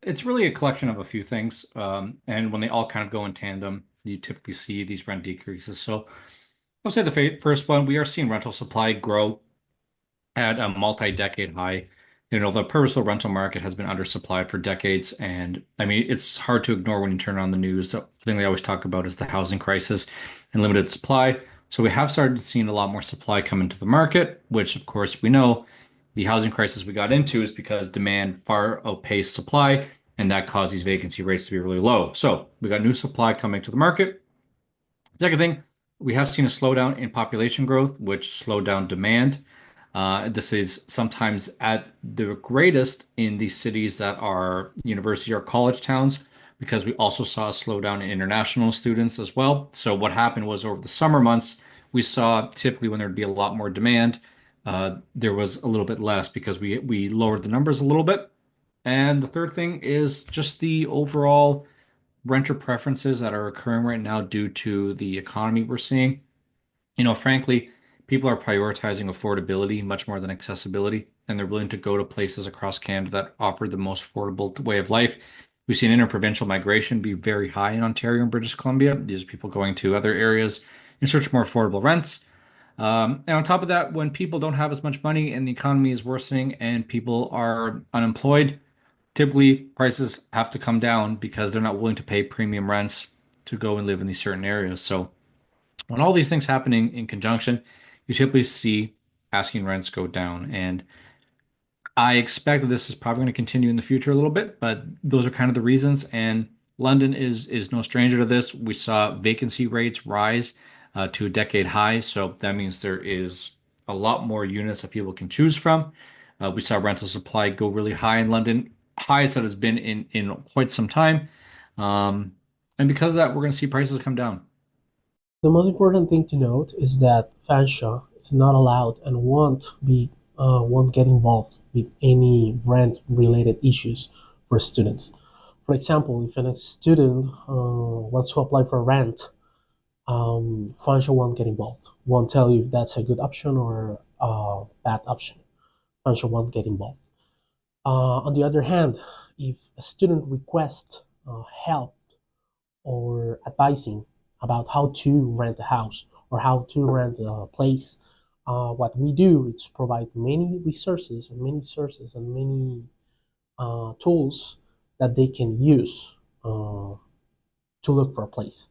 It's really a collection of a few things. And when they all kind of go in tandem, you typically see these rent decreases. So I'll say the first one, we are seeing rental supply grow at a multi-decade high. The purposeful rental market has been undersupplied for decades. And I mean, it's hard to ignore when you turn on the news. The thing they always talk about is the housing crisis and limited supply. So we have started seeing a lot more supply come into the market, which of course we know the housing crisis we got into is because demand far outpaced supply, and that caused these vacancy rates to be really low. So we got new supply coming to the market. Second thing, we have seen a slowdown in population growth, which slowed down demand. This is sometimes at the greatest in these cities that are university or college towns, because we also saw a slowdown in international students as well. So what happened was over the summer months, we saw typically when there'd be a lot more demand, there was a little bit less because we lowered the numbers a little bit. And the third thing is just the overall renter preferences that are occurring right now due to the economy we're seeing. Frankly, people are prioritizing affordability much more than accessibility, and they're willing to go to places across Canada that offer the most affordable way of life. We've seen interprovincial migration be very high in Ontario and British Columbia. These are people going to other areas in search of more affordable rents. And on top of that, when people don't have as much money and the economy is worsening and people are unemployed, typically prices have to come down because they're not willing to pay premium rents to go and live in these certain areas. So when all these things happening in conjunction, you typically see asking rents go down. And I expect that this is probably going to continue in the future a little bit, but those are kind of the reasons. And London is no stranger to this. We saw vacancy rates rise to a decade high, so that means there is a lot more units that people can choose from. We saw rental supply go really high in London, highest that has been in quite some time. Um, and because of that, we're going to see prices come down. The most important thing to note is that Fanshawe is not allowed and won't get involved with any rent related issues for students. For example, if a student wants to apply for rent, Fanshawe won't get involved. Won't tell you if that's a good option or a bad option. Fanshawe won't get involved. On the other hand, if a student requests help or advising about how to rent a house or how to rent a place, what we do is provide many resources and many sources and many tools that they can use to look for a place.